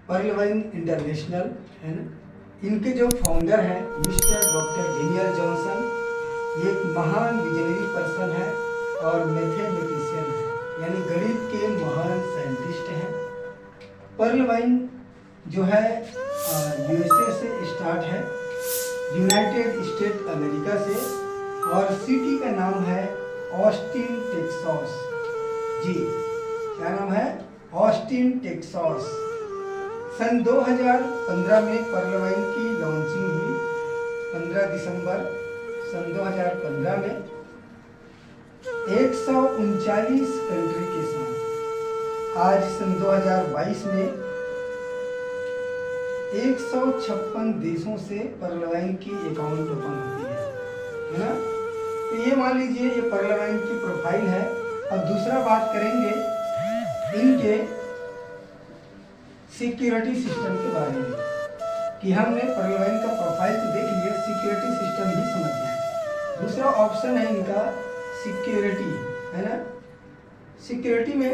पर्लवाइन international है ना, इनके जो फाउंडर हैं मिस्टर डॉक्टर डेनियल जॉनसन, ये एक महान विजनरी पर्सन है और मैथमेटिशियन है, यानी गणित के महान साइंटिस्ट हैं। पर्लवाइन जो है यूएसए से स्टार्ट है, यूनाइटेड स्टेट अमेरिका से, और सिटी का नाम है ऑस्टिन टेक्सास। जी, क्या नाम है? Austin Texas. सन 2015 में पर्लवाइन की लॉन्चिंग हुई, 15 दिसंबर सन 2015 में 139 कंट्री के साथ। आज सन 2022 में 156 देशों से पर्लवाइन की अकाउंट ओपन होती है ना। तो ये मान लीजिए ये पर्लवाइन की प्रोफाइल है। अब दूसरा बात करेंगे इनके सिक्योरिटी सिस्टम के बारे में, कि हमने पर्लवाइन का प्रोफाइल तो देख लिया, सिक्योरिटी सिस्टम ही समझना है। दूसरा ऑप्शन है इनका सिक्योरिटी, है ना। सिक्योरिटी में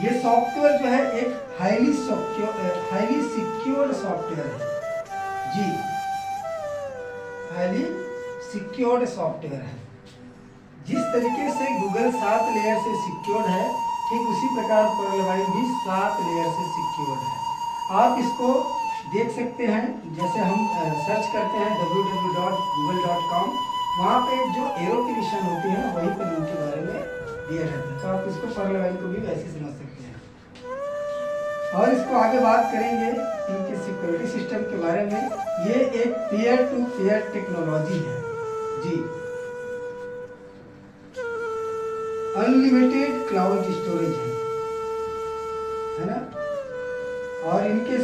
ये सॉफ्टवेयर जो है एक हाईली सिक्योर्ड सॉफ्टवेयर है। जी, हाईली सिक्योर्ड सॉफ्टवेयर है। जिस तरीके से गूगल 7 लेयर से सिक्योर्ड है, ठीक उसी प्रकार पर्लवाइन भी 7 लेयर से सिक्योर्ड है। आप इसको देख सकते हैं, जैसे हम सर्च करते हैं www.google.com, वहाँ पे जो एरो के निशान होते हैं वहीं पर इनके बारे में दिया रहता है, तो आप इसको पर्लवाइन को भी वैसे समझ सकते हैं। और इसको आगे बात करेंगे इनके सिक्योरिटी सिस्टम के बारे में। ये एक पीयर टू पीयर टेक्नोलॉजी है। जी, अनलिमिटेड क्लाउड स्टोरेज है ना। और इनके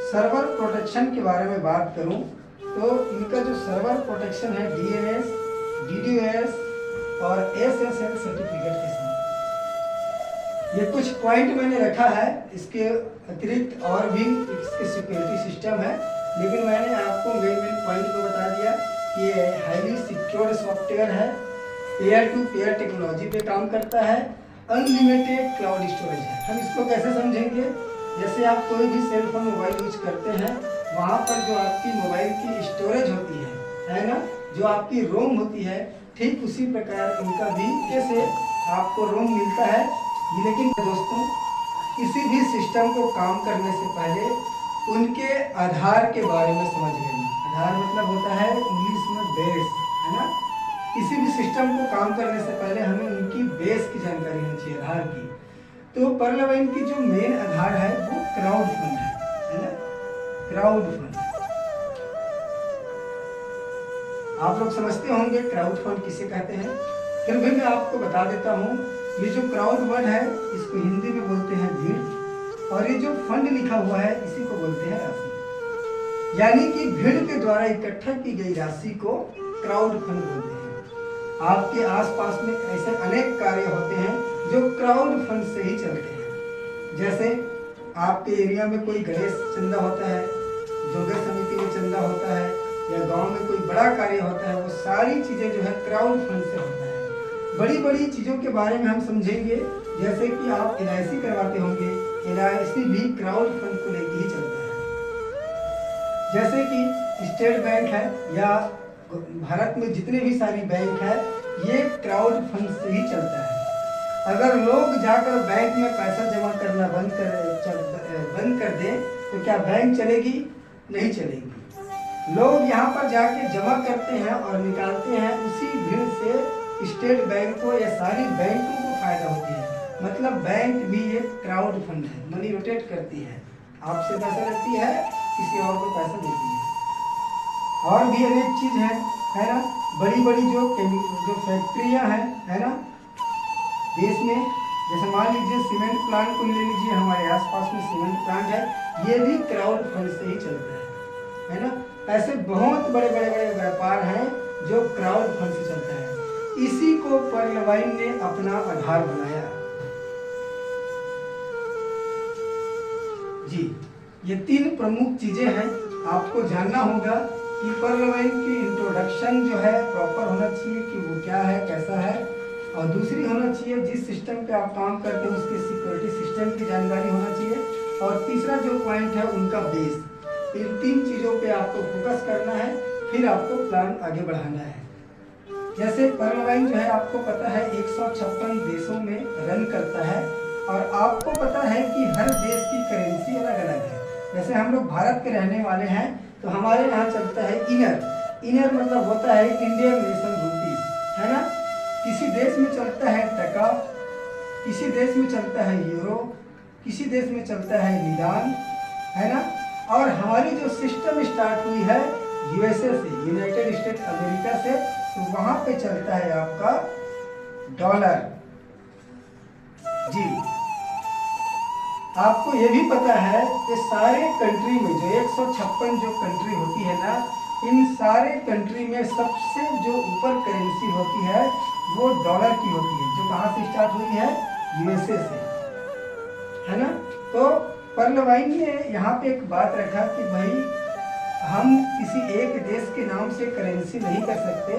सर्वर प्रोटेक्शन के बारे में बात करूं तो इनका जो सर्वर प्रोटेक्शन है DNS, DDoS और SSL सर्टिफिकेट के साथ। ये कुछ पॉइंट मैंने रखा है, इसके अतिरिक्त और भी इसके सिक्योरिटी सिस्टम है, लेकिन मैंने आपको मेन पॉइंट को बता दिया कि ये हाईली सिक्योर्ड सॉफ्टवेयर है, पेयर टू पेयर टेक्नोलॉजी पे काम करता है, अनलिमिटेड क्लाउड स्टोरेज है। हम इसको कैसे समझेंगे? जैसे आप कोई भी सेल फोन मोबाइल यूज करते हैं, वहाँ पर जो आपकी मोबाइल की स्टोरेज होती है ना, जो आपकी रोम होती है, ठीक उसी प्रकार इनका भी कैसे आपको रोम मिलता है। लेकिन दोस्तों, किसी भी सिस्टम को काम करने से पहले उनके आधार के बारे में समझ लेना। आधार मतलब होता है इंग्लिश में बेस, है ना। किसी भी सिस्टम को काम करने से पहले हमें उनकी बेस की जानकारी होनी चाहिए, आधार की। तो पर्लवाइन की जो मेन आधार है वो क्राउड फंड है ना, क्राउड फंड। आप लोग समझते होंगे क्राउड फंड किसे कहते हैं, फिर भी मैं आपको बता देता हूँ। ये जो क्राउड फंड है इसको हिंदी में बोलते हैं भीड़, और ये जो फंड लिखा हुआ है इसी को बोलते हैं राशि, यानी कि भीड़ के द्वारा इकट्ठा की गई राशि को क्राउड फंड बोलते हैं। आपके आसपास में ऐसे अनेक कार्य होते हैं जो क्राउड फंड से ही चलते हैं। जैसे आपके एरिया में कोई गणेश चंदा होता है, जोगर समिति में चंदा होता है, या गांव में कोई बड़ा कार्य होता है, वो सारी चीजें जो है क्राउड फंड से होता है। बड़ी बड़ी चीजों के बारे में हम समझेंगे, जैसे कि आप LIC करवाते होंगे, LIC भी क्राउड फंड को लेकर ही चलता है। जैसे कि स्टेट बैंक है, या भारत में जितने भी सारी बैंक है, ये क्राउड फंड से ही चलता है। अगर लोग जाकर बैंक में पैसा जमा करना बंद कर दें तो क्या बैंक चलेगी? नहीं चलेगी। लोग यहाँ पर जाके जमा करते हैं और निकालते हैं, उसी भीड़ से स्टेट बैंक को या सारी बैंकों को फायदा होती है। मतलब बैंक भी एक क्राउड फंड है, मनी रोटेट करती है, आपसे पैसा लेती है, किसी और को पैसा देती है। और भी अनेक चीज है ना। बड़ी बड़ी जो फैक्ट्रियां हैं, है ना, देश में, जैसे मान लीजिए सीमेंट प्लांट को ले लीजिए, हमारे आसपास में सीमेंट प्लांट है, ये भी क्राउड फंड से ही चलता है ना। ऐसे बहुत बड़े बड़े बड़े व्यापार हैं जो क्राउड फंड से चलता है। इसी को पर्लवाइन ने अपना आधार बनाया। जी, ये 3 प्रमुख चीजें हैं, आपको जानना होगा कि पर्लवाइन की इंट्रोडक्शन जो है प्रॉपर होना चाहिए कि वो क्या है, कैसा है, और दूसरी होना चाहिए जिस सिस्टम पे आप काम करते हैं उसके सिक्योरिटी सिस्टम की जानकारी होना चाहिए, और और तीसरा जो पॉइंट है उनका बेस। इन 3 चीज़ों पे आपको फोकस करना है, फिर आपको प्लान आगे बढ़ाना है। जैसे पर्ल वाइन जो है आपको पता है 156 देशों में रन करता है और आपको पता है कि हर देश की करेंसी अलग अलग है। जैसे हम लोग भारत के रहने वाले हैं तो हमारे यहाँ चलता है इनर मतलब होता है इंडियन नेशनल रुपीस, है ना। किसी देश में चलता है टका, किसी देश में चलता है यूरो, किसी देश में चलता है लीरान, है ना। और हमारी जो सिस्टम स्टार्ट हुई है यूएसए से, यूनाइटेड स्टेट अमेरिका से, तो वहाँ पे चलता है आपका डॉलर। जी, आपको ये भी पता है कि सारे कंट्री में जो 156 जो कंट्री होती है ना, इन सारे कंट्री में सबसे जो ऊपर करेंसी होती है वो डॉलर की होती है, जो कहाँ से स्टार्ट हुई है, यूएसए से, है ना। तो पर्ल वाइन ने यहाँ पे एक बात रखा कि भाई हम किसी एक देश के नाम से करेंसी नहीं कर सकते,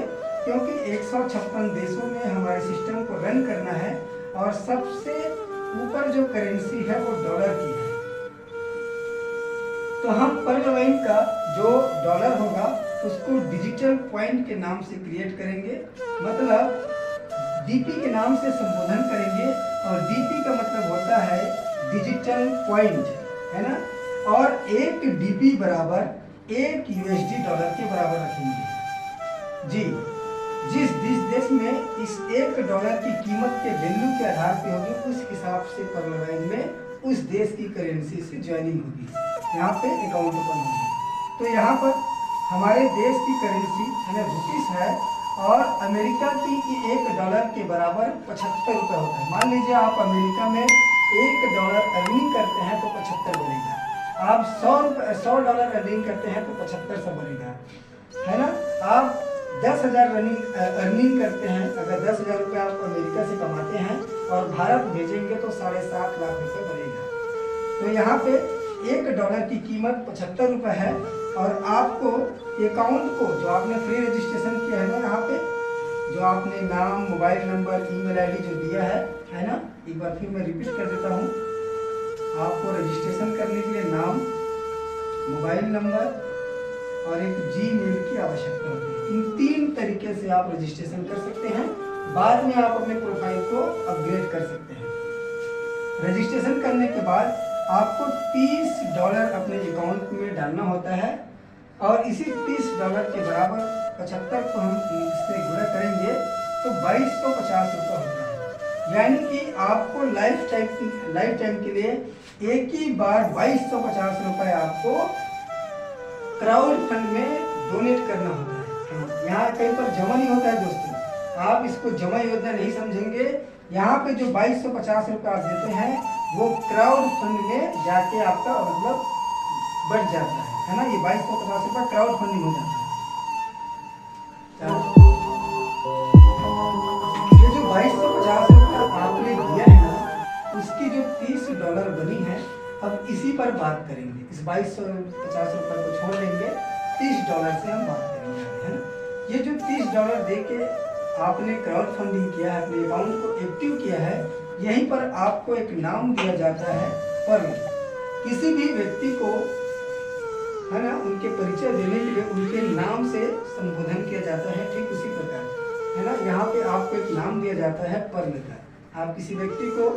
क्योंकि 156 देशों में हमारे सिस्टम को रन करना है और सबसे ऊपर जो करेंसी है वो डॉलर की है। तो हम पर्ल वाइन का जो डॉलर होगा उसको डिजिटल पॉइंट के नाम से क्रिएट करेंगे, मतलब डीपी के नाम से संबोधन करेंगे। और डीपी का मतलब होता है डिजिटल पॉइंट, है ना। और एक डीपी बराबर 1 यूएसडी डॉलर के बराबर रखेंगे। जी, जिस देश में इस 1 डॉलर की कीमत के वैल्यू के आधार पे होगी, उस हिसाब से पर्ल वाइन में उस देश की करेंसी से ज्वाइनिंग होगी, यहाँ पे अकाउंट ओपन होगी। तो यहाँ पर हमारे देश की करेंसी यानी रुपीस है और अमेरिका की 1 डॉलर के बराबर 75 रुपये होता है। मान लीजिए आप अमेरिका में 1 डॉलर अर्निंग करते हैं तो 75 बनेगा। आप 100 डॉलर अर्निंग करते हैं तो 75 बनेगा, है ना। आप 10,000 अर्निंग करते हैं, अगर 10,000 रुपये आप अमेरिका से कमाते हैं और भारत भेजेंगे तो 7.5 लाख रुपये बनेगा। तो यहाँ पे 1 डॉलर की कीमत 75 रुपये है और आपको अकाउंट को जो आपने फ्री रजिस्ट्रेशन किया है ना, यहाँ पे जो आपने नाम, मोबाइल नंबर, ईमेल आईडी जो दिया है ना, एक बार फिर मैं रिपीट कर देता हूँ। आपको रजिस्ट्रेशन करने के लिए नाम, मोबाइल नंबर और एक जीमेल की आवश्यकता होती है। इन 3 तरीके से आप रजिस्ट्रेशन कर सकते हैं। बाद में आप अपने प्रोफाइल को अपग्रेड कर सकते हैं। रजिस्ट्रेशन करने के बाद आपको 30 डॉलर अपने अकाउंट में डालना होता है और इसी 30 डॉलर के बराबर 75 को हम इससे गुणा करेंगे तो 2250 रुपये होता है। यानी कि आपको लाइफ टाइम के लिए एक ही बार 2250 रुपये आपको क्राउड फंड में डोनेट करना होता है। यहाँ कहीं पर जमा नहीं होता है दोस्तों, आप इसको जमा योजना नहीं समझेंगे। यहाँ पे जो 2250 रुपये आप देते हैं वो क्राउड फंड में जाके आपका मतलब बढ़ जाता है ना। ये 2250 रुपये क्राउड फंडिंग हो जाता है। ये जो 2250 रुपये आपने दिया है ना, उसकी जो 30 डॉलर बनी है, अब इसी पर बात करेंगे। इस 2250 रुपये को छोड़ देंगे, 30 डॉलर से हम बात करेंगे, है ना। ये जो 30 डॉलर दे के आपने क्राउड फंडिंग किया है, अपने अकाउंट को एक्टिव किया है, यहीं पर आपको एक नाम दिया जाता है पर्ल। किसी भी व्यक्ति को, है ना, उनके परिचय देने के लिए उनके नाम से संबोधन किया जाता है। ठीक उसी प्रकार, है ना, यहाँ पे आपको एक नाम दिया जाता है पर्ल का। आप किसी व्यक्ति को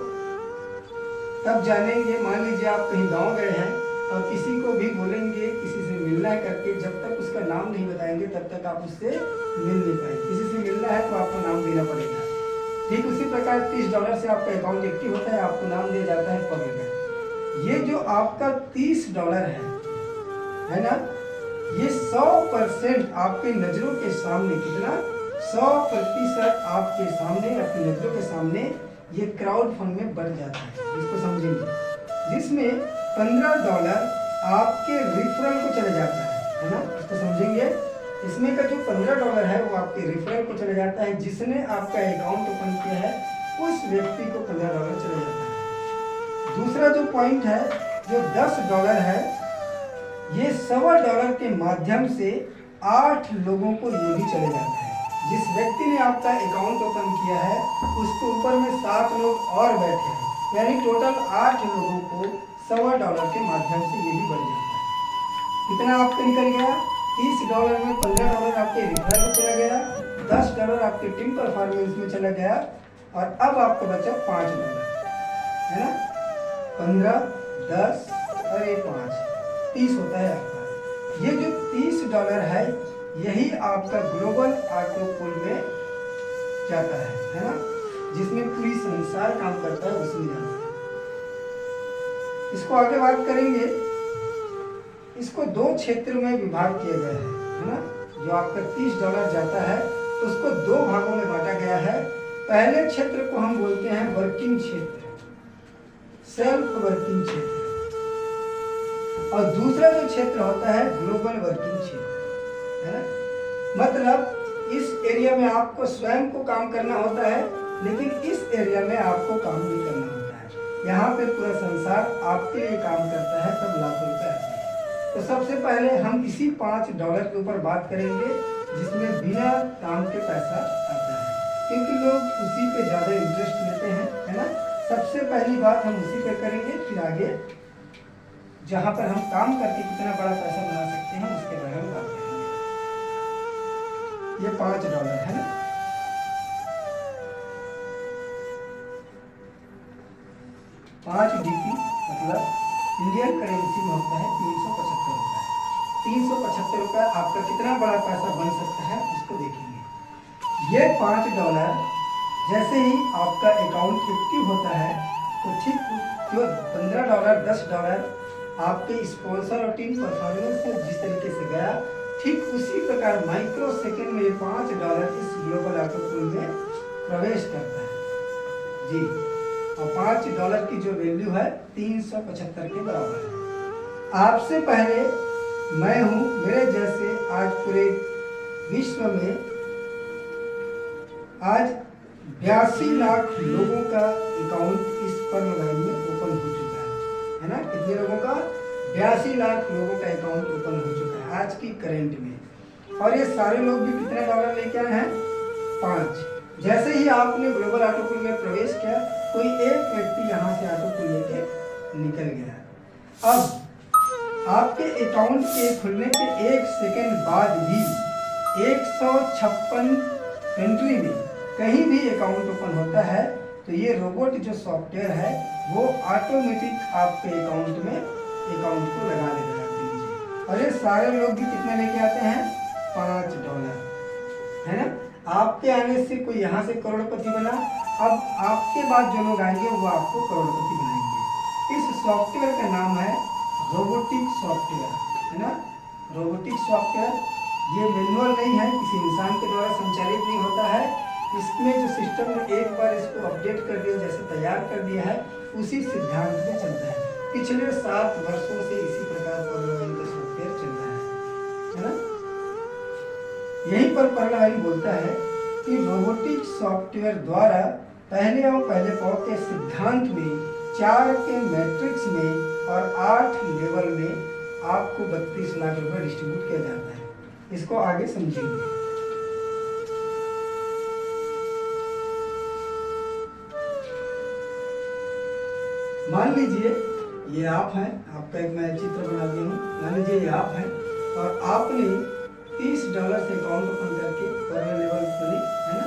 तब जानेंगे, मान लीजिए आप कहीं गांव गए हैं और किसी को भी बोलेंगे किसी से मिलना है करके, जब तक उसका नाम नहीं बताएंगे तब तक आप उससे मिल नहीं पाएंगे। किसी से मिलना है तो आपको नाम देना पड़ेगा। ठीक उसी प्रकार 30 डॉलर से आपका अकाउंट एक्टिव होता है, आपको नाम दिया जाता है पर्ल का। ये जो आपका 30 डॉलर है ना, ये 100% आपके नजरों के सामने, कितना 100% आपके सामने, अपनी नजरों के सामने ये क्राउड फंड में बढ़ जाता है। इसको समझेंगे, जिसमें 15 डॉलर आपके रिफरल को चले जाता है ना। इसको समझेंगे, इसमें का जो 15 डॉलर है वो आपके रिफरल को चले जाता है। जिसने आपका अकाउंट ओपन किया है उस व्यक्ति को 15 डॉलर चले जाता है। दूसरा जो पॉइंट है, जो 10 डॉलर है, ये $1.25 के माध्यम से 8 लोगों को ये भी चले जाता है। जिस व्यक्ति ने आपका अकाउंट ओपन किया है उसके ऊपर में 7 लोग और बैठे हैं, यानी टोटल 8 लोगों को $1.25 के माध्यम से ये भी बढ़ जाता है। कितना आपका निकल गया? $30 में $15 आपके रेफरल में चला गया, $10 आपके टीम परफॉर्मेंस में चला गया, और अब आपको बचा $5, है ना। 15, 10 और ये 5, 30 होता है आपका। ये जो $30 है यही आपका ग्लोबल ऑटो पूल में जाता है ना, जिसमें पूरी संसार काम करता है उसमें जाता है। इसको आगे बात करेंगे। इसको 2 क्षेत्र में विभाग किया गया है ना। जो आपका $30 जाता है उसको 2 भागों में बांटा गया है। पहले क्षेत्र को हम बोलते हैं वर्किंग क्षेत्र, सेल्फ वर्किंग क्षेत्र, और दूसरा जो क्षेत्र होता है ग्लोबल वर्किंग क्षेत्र, है ना। मतलब इस एरिया में आपको स्वयं को काम करना होता है, लेकिन इस एरिया में आपको काम नहीं करना होता है। यहाँ पे पूरा संसार आपके लिए काम करता है, तब लाखों रुपए आते हैं। तो सबसे पहले हम इसी $5 के ऊपर बात करेंगे, जिसमें बिना काम के पैसा आता है, क्योंकि लोग उसी पे ज़्यादा इंटरेस्ट लेते हैं, है ना। सबसे पहली बात हम उसी पे करेंगे, फिर आगे जहाँ पर हम काम करके कितना बड़ा पैसा बना सकते हैं उसके बारे में बात करेंगे। ये $5 है ना। $5 मतलब इंडियन करेंसी में होता है 375 रुपये। 375 रुपये आपका कितना बड़ा पैसा बन सकता है उसको देखेंगे। ये $5 जैसे ही आपका अकाउंट एक्टिव होता है तो ठीक जो $15, $10 आपके स्पॉन्सर और टीम परफॉर्मेंस में जिस तरीके से गया, ठीक उसी प्रकार माइक्रो सेकेंड में $5 इस ग्लोबल ऑटो पूल में प्रवेश करता है जी। और $5 की जो वैल्यू है 375 के बराबर है। आपसे पहले मैं हूँ, मेरे जैसे आज पूरे विश्व में आज 82 लाख लोगों का अकाउंट इस पर्ल लाइन में ओपन हो चुका है ना। कितने लोगों का? 82 लाख लोगों का अकाउंट ओपन हो चुका है आज की करंट में। और ये सारे लोग भी कितने डॉलर लेके आए हैं? 5। जैसे ही आपने ग्लोबल ऑटो पूल में प्रवेश किया, कोई एक व्यक्ति यहाँ से ऑटो पूल लेके निकल गया। अब आपके अकाउंट के खुलने के 1 सेकेंड बाद भी 156 कंट्री में कहीं भी अकाउंट ओपन होता है तो ये रोबोट जो सॉफ्टवेयर है वो ऑटोमेटिक आपके अकाउंट में अकाउंट को लगा देता है आपके नीचे। और ये सारे लोग भी कितने लेके आते हैं? $5, है ना। आपके आने से कोई यहाँ से करोड़पति बना, अब आपके बाद जो लोग आएंगे वो आपको करोड़पति बनाएंगे। इस सॉफ्टवेयर का नाम है रोबोटिक सॉफ्टवेयर, है ना। रोबोटिक सॉफ्टवेयर ये मैनुअल नहीं है, किसी इंसान के द्वारा संचालित नहीं होता है। इसमें जो सिस्टम ने एक बार इसको अपडेट कर दिया, जैसे तैयार कर दिया है, उसी सिद्धांत में चलता है। पिछले 7 वर्षों से इसी प्रकार पर्ल का सॉफ्टवेयर चल रहा है ना। यहीं पर पर्ल बोलता है कि रोबोटिक सॉफ्टवेयर द्वारा पहले और पहले पाव के सिद्धांत में 4 के मैट्रिक्स में और 8 लेवल में आपको 32 लाख रुपए डिस्ट्रीब्यूट किया जाता है। इसको आगे समझेंगे। मान लीजिए ये आप हैं, आपका एक मैं चित्र बना दिया हूँ। मान लीजिए ये आप हैं और आपने $30 से अकाउंट ओपन करके पर्ल लेवल बनी, है ना।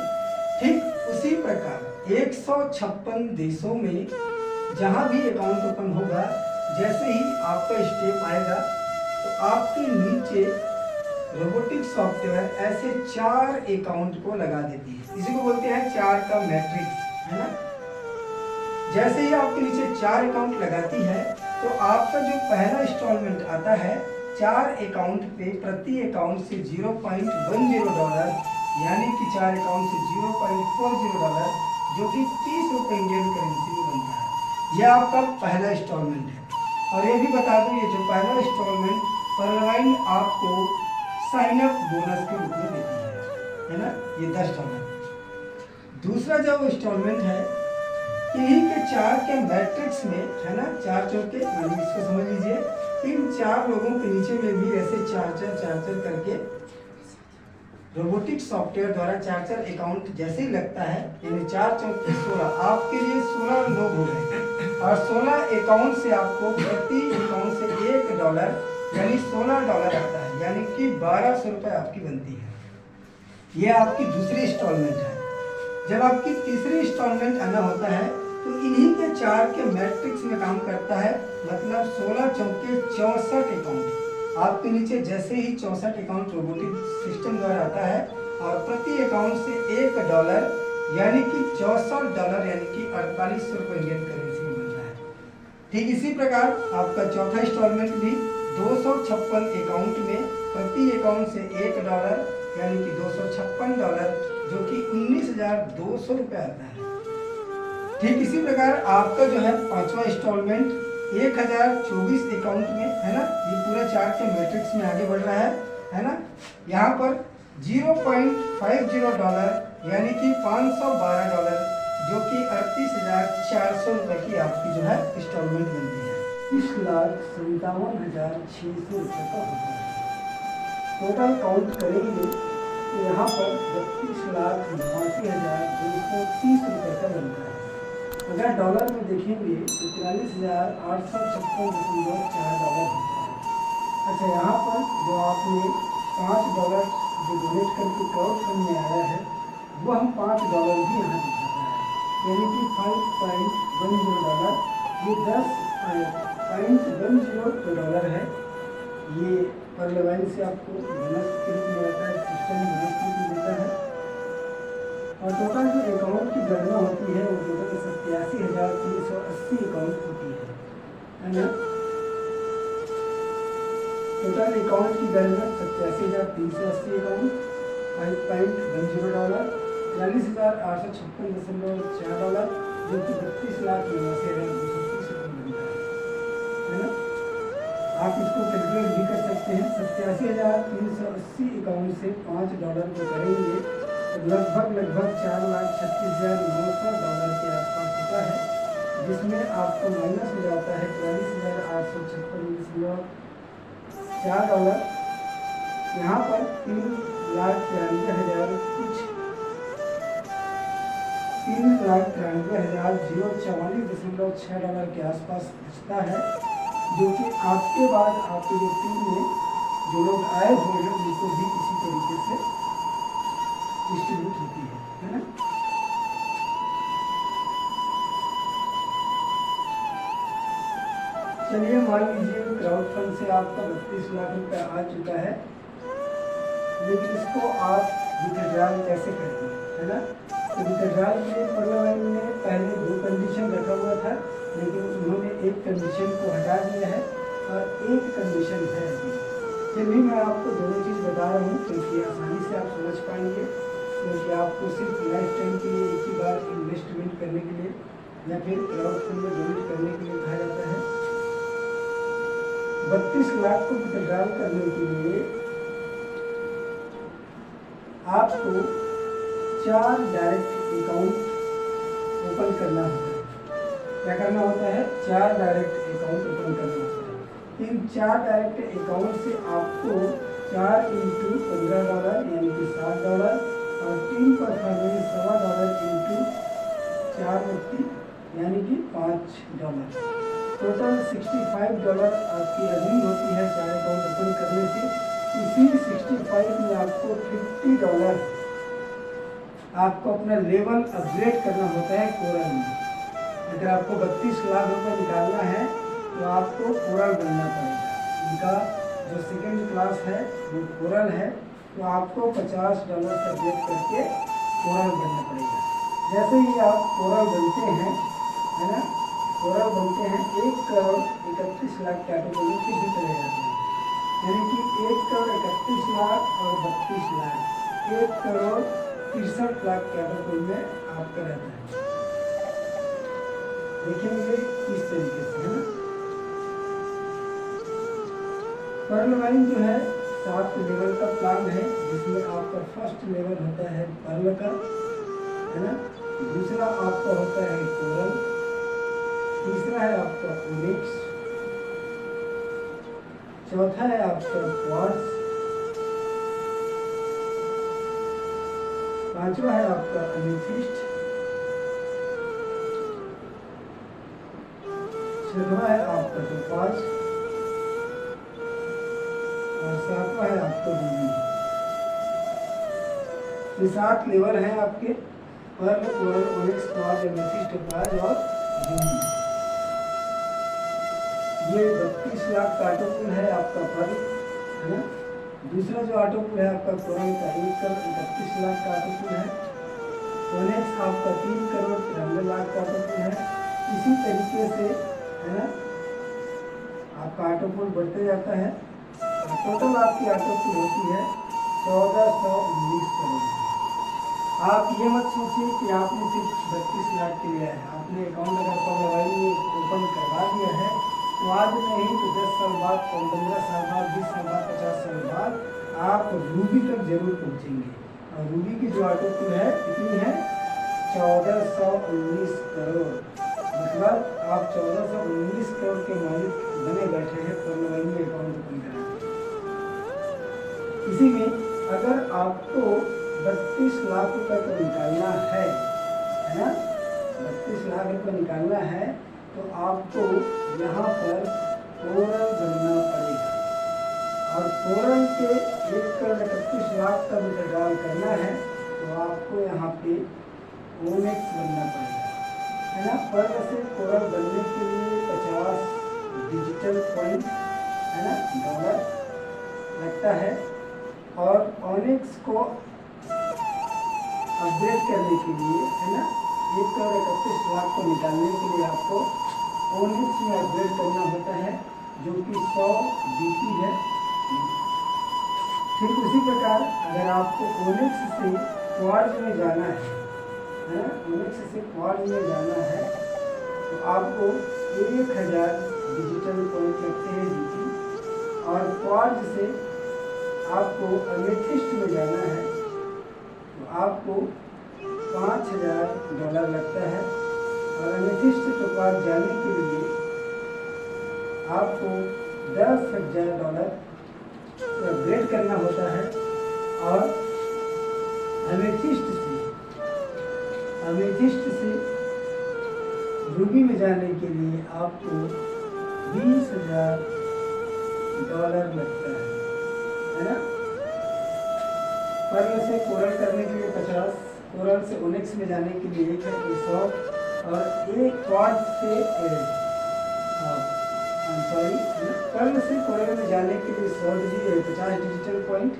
ठीक उसी प्रकार 156 देशों में जहाँ भी अकाउंट ओपन होगा, जैसे ही आपका स्टेप आएगा तो आपके नीचे रोबोटिक सॉफ्टवेयर ऐसे 4 अकाउंट को लगा देती है। इसी को बोलते हैं 4 का मैट्रिक्स, है ना। जैसे ही आपके नीचे 4 अकाउंट लगाती है तो आपका जो पहला इंस्टॉलमेंट आता है 4 अकाउंट पे प्रति अकाउंट से $0.10, यानी कि 4 अकाउंट से $0.40, जो कि 30 रुपये इंडियन करेंसी में बनता है। यह आपका पहला इंस्टॉलमेंट है। और ये भी बता दूं, ये जो पहला इंस्टॉलमेंट पर्ल आपको साइन अप बोनस के रूप में देती है ना, ये $10। दूसरा जो इंस्टॉलमेंट है इन्हीं के 4 के मैट्रिक्स में, है ना, 4 चौके, इसको समझ लीजिए। इन 4 लोगों के नीचे में भी ऐसे 4 करके रोबोटिक सॉफ्टवेयर द्वारा 4 अकाउंट जैसे ही लगता है, यानी 4 चौके 16, आपके लिए 16 लोग हो गए और 16 अकाउंट से आपको प्रति अकाउंट से $1 यानी $16 आता है, यानी कि 1200 रुपये आपकी बनती है। यह आपकी दूसरी इंस्टॉलमेंट है। जब आपकी तीसरी इंस्टॉलमेंट आना होता है तो इन्हीं के 4 के मैट्रिक्स में काम करता है, मतलब 16 चौके 64 अकाउंट। आपके नीचे जैसे ही 64 अकाउंट रोबोटिक सिस्टम द्वारा आता है और प्रति अकाउंट से $1 यानी कि $64 यानी कि 4800 रुपये इंडियन करेंसी में बनता है। ठीक इसी प्रकार आपका चौथा इंस्टॉलमेंट भी 256 अकाउंट में प्रति अकाउंट से $1 यानी कि $256 जो कि 19,200 रुपये आता है। ठीक इसी प्रकार आपका जो है पांचवा इंस्टॉलमेंट 1024 अकाउंट में है ना, ये पूरा 4 के मैट्रिक्स में आगे बढ़ रहा है ना। यहाँ पर $0.50 यानी कि $512 जो कि 38,400 रुपये की आपकी जो है इंस्टॉलमेंट बनती है। 30,57,600 रुपये का होता है। टोटल काउंट करेंगे तो यहाँ पर 32,89,230 रुपये का बनता है। अगर डॉलर में देखेंगे तो 43,856.4 डॉलर होता है। अच्छा, यहाँ पर जो आपने $5 जो डोनेट करके क्राउड फंड में आया है, वो हम $5 भी यहाँ दिखाता है, यानी कि $5.10। ये $10.10 है। ये पर लाइन से आपको बोनस के रूप में आता है, सिस्टम बोनस के रूप में देता है। और टोटल जो अकाउंट की गणना होती है वो टोटल 87,380 अकाउंट होती है ना। टोटल अकाउंट की गणना 87,380 अकाउंट, $5.10, $43,856.4 जो कि 32,89,230 रुपये बनता है ना। आप इसको कैलकुलेट भी कर सकते हैं। 87,380 अकाउंट से $5 को करेंगे लगभग $4,36,900 के आसपास होता है, जिसमें आपको माइनस हो जाता है $43,856.4। यहाँ पर $3,93,000 कुछ $3,93,044.6 के आसपास बचता है, जो कि आपके बाद आपके जो टीम में जो लोग आए हुए हैं उनको भी इसी तरीके से डिस्ट्रीब्यूट होती है ना। चलिए मान लीजिए क्राउड फंड से आपका 32 लाख रुपया आ चुका है, लेकिन इसको आप विथड्रॉल कैसे करेंगे, है ना। तो विथड्रॉल के लिए पार्लियामेंट ने पहले 2 कंडीशन रखा हुआ था, लेकिन उन्होंने एक कंडीशन को हटा दिया है और एक कंडीशन है अभी। चलिए मैं आपको दोनों चीज़ बता रहा हूँ क्योंकि आसानी से आप समझ पाएंगे, क्योंकि आपको सिर्फ लाइफ टाइम के लिए एक ही बार इन्वेस्टमेंट करने के लिए या फिर क्राउड फंड में डोनेट करने के लिए कहा जाता है। 32 लाख को विथड्रॉल करने के लिए आपको 4 डायरेक्ट अकाउंट ओपन करना होता है। क्या करना होता है? 4 डायरेक्ट अकाउंट ओपन करना होता है। इन 4 डायरेक्ट अकाउंट से आपको 4 × $15 यानी कि $7 और 3 परफॉर्मेंस $1.25 × 4 व्यक्ति यानी कि $5। टोटल $65 आपकी अर्निंग होती है 4 अकाउंट ओपन करने से। इसी 65 में आपको $50 आपको अपना लेवल अपग्रेड करना होता है कोरल में। अगर आपको 32 लाख रुपये निकालना है तो आपको कोरल बनना पड़ेगा। इनका जो सेकेंड क्लास है वो कोरल है, तो आपको $50 से अपग्रेड करके कोरल बनना पड़ेगा। जैसे ही आप कोरल बनते हैं, है ना, कोरल बनते हैं 1,31,00,000 कैटेगरी में फिर से चले जाते हैं, यानी कि 1,31,00,000 और 32 लाख 1,63,00,000 कैटेगरी में आपका रहता है। देखेंगे किस तरीके से, है ना। पर्ल वाइन जो है 7 लेवल का प्लान है, जिसमें आपका फर्स्ट लेवल होता है पर्ल का, है ना। दूसरा आपका होता है कोरल, तीसरा है आपका ओनिक्स, चौथा है आपका क्वार्ट्ज, पांचवा है आपका अमेथिस्ट, छठवा है आपका टोपाज और सातवा है आपका रूबी। ये 7 लेवल हैं आपके pearl, coral, onyx, quartz, amethyst, topaz और रूबी। ये 32 लाख का ऑटो पुल है आपका पर्ल, है ना। दूसरा जो ऑटो पुल है आपका कोरल का 31 लाख का ऑटो पुल है। ओनिक्स आपका 3 करोड़ 93 लाख का ऑटो पुल है। इसी तरीके से, है ना, आपका ऑटो पुल बढ़ते जाता है। टोटल आपकी ऑटो पुल होती है 1419 करोड़। आप ये मत सोचिए कि आपने सिर्फ 32 लाख के लिया है। आपने अकाउंट अगर पर्ल में ओपन करवा दिया है तो आज नहीं तो 10 साल बाद, 15 साल बाद, 20 साल बाद, 50 साल बाद आप रूबी तक जरूर पहुंचेंगे। और रूबी की जो ऑटो पुल है कितनी है? 1419 करोड़। मतलब आप 1419 करोड़ के मालिक बने बैठे हैं पर्ल में अकाउंट ओपन कराने। इसी में अगर आपको 32 लाख रुपये को निकालना है ना, 32 लाख रुपये निकालना है तो आपको यहाँ पर कोरल बनना पड़ेगा। और कोरल के 1 करोड़ 31 लाख का विड्रॉल करना है तो आपको यहाँ पे ओनिक्स बनना पड़ेगा, है ना। पर्ल से कोरल बनने के लिए 50 डिजिटल कॉइन, है ना, डॉलर लगता है। और ओनिक्स को अपग्रेड करने के लिए, है ना, 1 करोड़ 31 लाख को निकालने के लिए आपको ओनिक्स में अपग्रेड करना होता है जो कि 100 GP है। ठीक उसी प्रकार अगर आपको ओनिक्स से क्वार्ट्ज में जाना है ना, ओनिक्स से क्वार्ट्ज में जाना है तो आपको 1000 डिजिटल पॉइंट लगते हैं GP। और क्वार्ट्ज से आपको अमेथिस्ट में जाना है तो आपको 5000 डॉलर लगता है। और अमेथिस्ट के पास जाने के लिए आपको 10,000 डॉलर अपग्रेड करना होता है। और अमेथिस्ट से रूबी में जाने के लिए आपको 20,000 डॉलर लगता है ना। पर्ल से कोरल करने के लिए 50, कोरल से ओनिक्स में जाने के लिए 100 और एक क्वार्ट्ज से पर्ल से कोरल में जाने के लिए 50 डिजिटल पॉइंट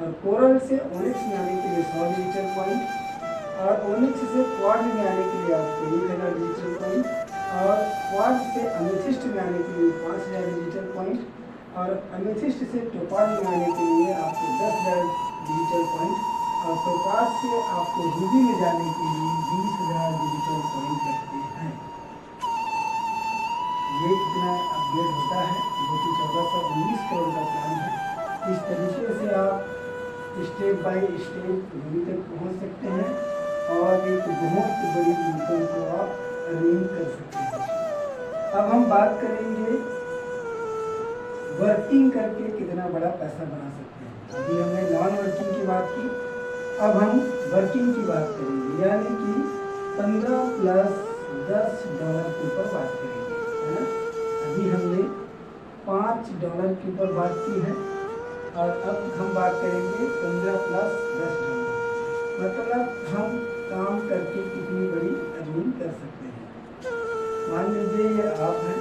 और कोरल से ओनिक्स में आने के लिए 100 डिजिटल पॉइंट और ओनिक्स से क्वार्ट्ज में आने के लिए आपको 1000 डिजिटल पॉइंट और क्वार्ट्ज से अमेथिस्ट में आने के लिए 5000 डिजिटल पॉइंट और अमेथिस्ट से टोपाज में आने के लिए आपको 10,000 डिजिटल पॉइंट और टोपाज से आपको रूबी में जाने के लिए 20,000 डिजिटल पॉइंट लगते हैं। ये इतना अपग्रेड होता है जो कि 1419 करोड़ का प्लान है। इस तरीके से आप स्टेप बाय स्टेप रूबी तक पहुंच सकते हैं और एक बहुत बड़ी इनकम को आप अर्निंग कर सकते हैं। अब हम बात करेंगे वर्किंग करके कितना बड़ा पैसा बना सकते हैं। अभी हमने नॉन वर्किंग की बात की, अब हम वर्किंग की बात करेंगे, यानी कि 15 प्लस $10 के ऊपर बात करेंगे, है ना। अभी हमने $5 के ऊपर बात की है और अब हम बात करेंगे 15 प्लस $10। मतलब हम काम करके कितनी बड़ी अर्निंग कर सकते हैं। मान लीजिए ये आप हैं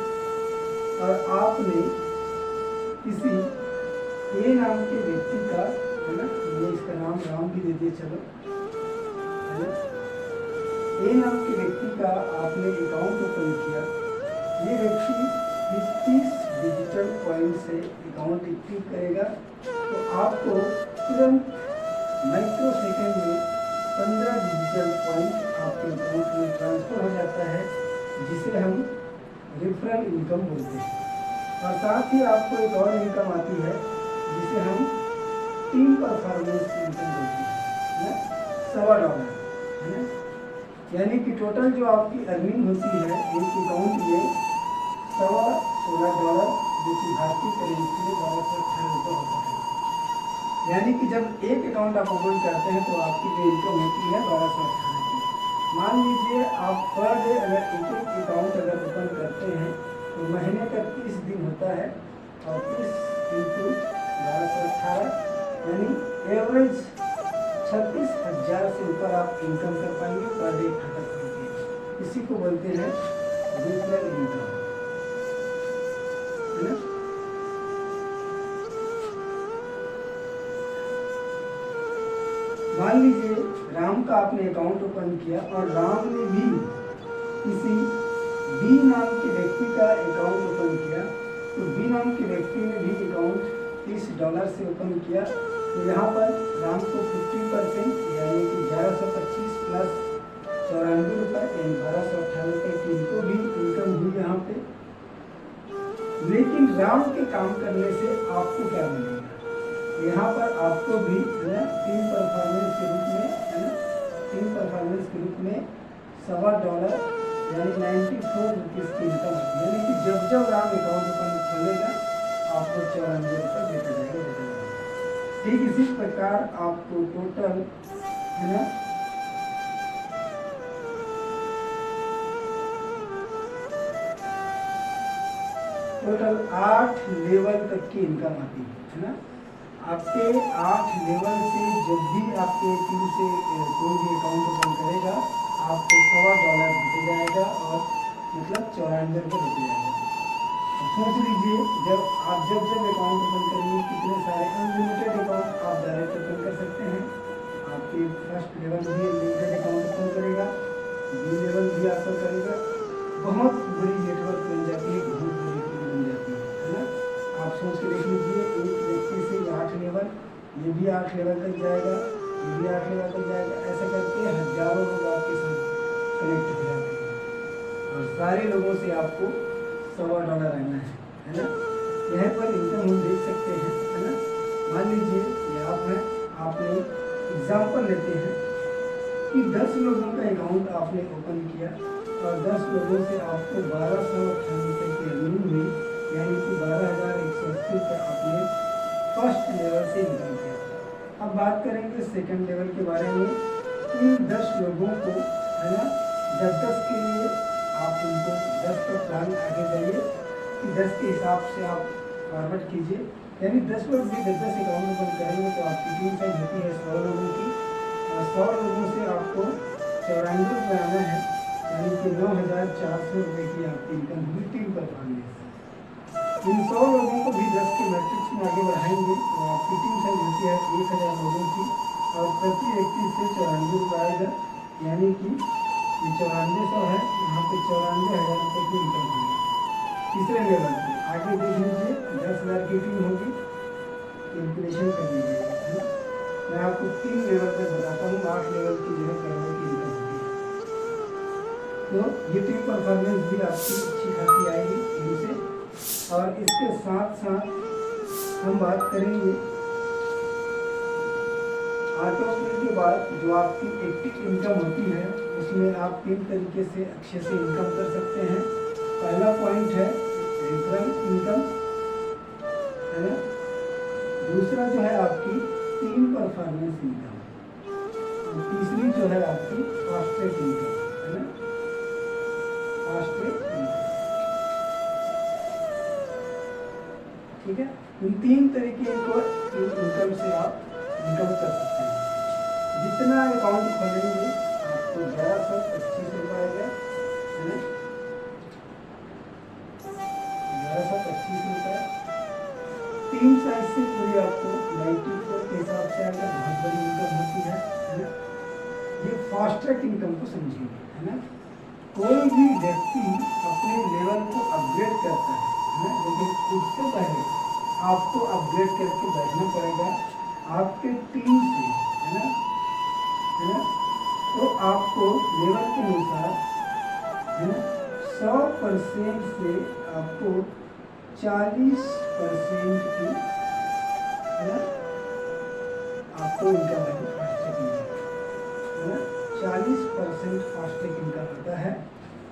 और आपने किसी ए नाम के व्यक्ति का, है ना, ये इसका नाम राम भी दे दिए, चलो, है ना। ए नाम के व्यक्ति का आपने अकाउंट ओपन किया। ये व्यक्ति 30 डिजिटल पॉइंट से अकाउंट एक्टिव करेगा तो आपको तुरंत माइक्रो सेकेंड में 15 डिजिटल पॉइंट आपके अकाउंट में ट्रांसफ़र हो जाता है, जिसे हम रेफरल इनकम बोलते हैं। और साथ ही आपको एक और इनकम आती है जिसे हम टीम परफॉर्मेंस इनकम बोलते हैं, $100, है ना। यानी कि टोटल जो आपकी अर्निंग होती है एक अकाउंट में $16, जो कि भारतीय करेंसी में 1218 रुपये होता है। यानी कि जब एक अकाउंट आप ओपन करते हैं तो आपकी जो इनकम होती है 1218 की। मान लीजिए आप पर डे अगर एक अकाउंट अगर ओपन करते हैं तो महीने का 30 दिन होता है और 30 इंटू 1218 यानी एवरेज 36,000 से ऊपर आप इनकम कर पाएंगे पर डे खाता खोल के। इसी को बोलते हैं रेगुलर इनकम, है ना। मान लीजिए राम का आपने अकाउंट ओपन किया और राम ने भी किसी बी नाम के व्यक्ति का अकाउंट ओपन किया, तो बी नाम के व्यक्ति ने भी अकाउंट $30 से ओपन किया, तो यहाँ पर राम को 50% यानी कि 1125 प्लस 94 रुपये यानी 1218 रुपये की इनको भी इनकम हुई यहाँ पे। लेकिन राम के काम करने से आपको क्या मिलेगा, यहाँ पर आपको भी है ना टीम परफॉर्मेंस के रूप में, है ना, टीम परफॉर्मेंस के रूप में $1.25 यानी 94 रुपीज़ की इनकम होती है। यानी कि जब जब राम अकाउंट ओपन खोलेगा आपको 94 रुपये देता जाएगा। ठीक इसी प्रकार आपको टोटल, है ना, टोटल 8 लेवल तक की इनकम आती है ना। आपके 8 लेवल से जब भी आपके टीम से कोई भी अकाउंट ओपन करेगा आपको $1.25 देते जाएगा और मतलब 94 रुपये देते जाएगा। अब सोच लीजिए जब अकाउंट ओपन करेंगे कितने सारे अनलिमिटेड अकाउंट आप डायरेक्ट ओपन कर सकते हैं। आपके फर्स्ट लेवल भी अनलिमिटेड अकाउंट ओपन करेगा, बी लेवल भी आपका करेगा, बहुत बड़ी नेटवर्क बन जाती है, बहुत बड़ी टीम बन जाती है ना। आप सोच के देख लीजिए एक व्यक्ति से 8 लेवल, ये भी 8 लेवल तक जाएगा, ये भी 8 लेवल तक जाएगा, ऐसा करके हजारों लोग आपके साथ कनेक्ट हो जाते हैं और सारे लोगों से आपको $1.25 रहना है ना। यहाँ पर इनकम हम देख सकते हैं, है ना। मान लीजिए ये आप हैं, आपने एग्जाम्पल लेते हैं कि 10 लोगों का अकाउंट आपने ओपन किया और 10 लोगों से आपको 1298 रुपये की अर्निंग हुई, यानी कि 12,180 रुपये आपने फर्स्ट लेवल से इनकम किया। अब बात करेंगे सेकंड लेवल के बारे में। इन 10 लोगों को, है ना, 10-10 के लिए आप उनको 10 का प्लान आगे जाइए कि 10 के हिसाब से आप फॉरवर्ड कीजिए, यानी 10 लोग भी 10-10 अकाउंट ओपन करेंगे तो आपकी टीम साइज होती है 100 लोगों की और 100 लोगों से आपको 94 रुपये आना है, यानी कि 9,400 रुपये की आपकी इनकम हुई टीम परफॉर्मेंस। इन 100 लोगों को भी 10 के मैट्रिक्स में आगे बढ़ाएंगे तो आपकी टीम साइज होती है 1,000 लोगों की और प्रति व्यक्ति से 94 रुपये आएगा, यानी कि ये 9400 है, यहाँ पे 94,000 रुपये की इनकम होगी। तीसरे लेवल पे आगे देख लीजिए 10,000 की टीम होगी, कैलकुलेशन कर लीजिएगा, है ना। मैं आपको 3 लेवल पे बताता हूँ, 8 लेवल की जो है करोड़ों की इनकम होगी। तो ये टीम परफॉर्मेंस भी आपकी अच्छी खासी आएगी इनसे। और इसके साथ साथ हम बात करेंगे ऑटोमेटिक के बाद जो आपकी एक्टिव इनकम होती है उसमें आप 3 तरीके से अच्छे से इनकम कर सकते हैं। पहला पॉइंट है रेफरल इनकम, है ना। दूसरा जो है आपकी टीम परफॉर्मेंस इनकम और तीसरी जो है आपकी फास्ट ट्रैक इनकम, है ना, फास्ट ट्रैक इनकम। ठीक है, इन 3 तरीके को इनकम से आप इनकम कर सकते हैं। जितना अकाउंट खोलेंगे आपको 1125 रुपये आएगा, है ना, 1125 रुपये। टीम साइज से पूरी आपको 94 के हिसाब से आएगा, बहुत बड़ी इनकम होती है ना। ये फास्ट ट्रैक इनकम को समझिए, है ना। कोई भी व्यक्ति अपने लेवल को अपग्रेड करता है ना, लेकिन उससे पहले आपको अपग्रेड करके बैठना पड़ेगा आपके टीम से, है ना, है ना। तो आपको लेवल के अनुसार, है ना, 100% से आपको 40% की, है ना, आपको इनकम है फास्टैग इनकम, है ना। 40% फास्टैग इनकम होता है।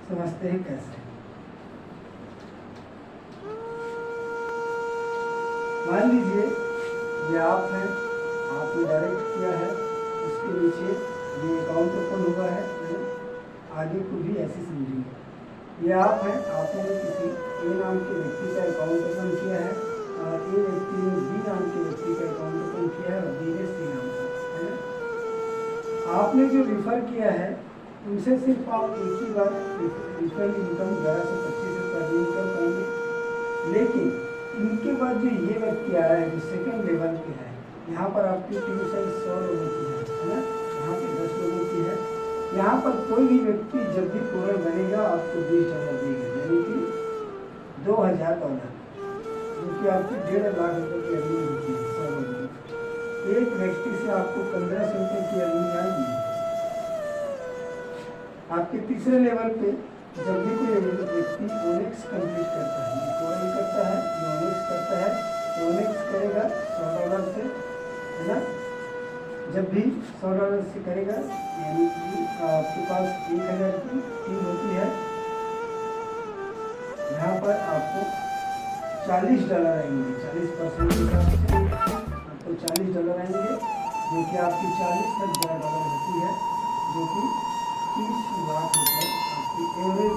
समझते हैं कैसे। मान लीजिए ये आप हैं आपने डायरेक्ट किया है, उसके नीचे ये अकाउंट ओपन हुआ है, आगे को भी ऐसे समझिए। ये आप हैं, आपने किसी ए नाम के व्यक्ति का अकाउंट ओपन किया है और ए व्यक्ति ने बी नाम के व्यक्ति का अकाउंट ओपन किया है और बी ने सी नाम का, है ना। आपने जो रिफ़र किया है उनसे सिर्फ आप एक ही बार रिफंड इनकम 1125 रुपये अर्निंग कर पाएंगे, लेकिन इनके बाद जो ये व्यक्ति आ रहा है जो सेकंड लेवल पे है, यहाँ पर आपकी ट्यूशन 100 लोगों की है ना, यहाँ पे 10 लोगों की है। यहाँ पर कोई भी व्यक्ति जब भी पूरा बनेगा आपको $20 देगा, यानी कि $2000, जो कि आपकी 1.5 लाख रुपये की अर्निंग होती है 100 लोगों की। एक व्यक्ति से आपको 1500 रुपये की अर्निंग आएगी। आपके तीसरे लेवल पे जब भी कोई व्यक्ति ओनेक्स कंप्लीट करता है, कोई करता है, ओनेक्स करता है, तो ओनेक्स करेगा $100 से, है ना। जब भी $100 से करेगा यानी कि आपके पास 1000 की टीम होती है, यहाँ पर आपको $40 आएंगे, 40% के हिसाब से आपको $40 आएंगे, जो कि आपकी 40 तक $11 होती है, जो कि 30 लाख रुपये आपकी एवरेज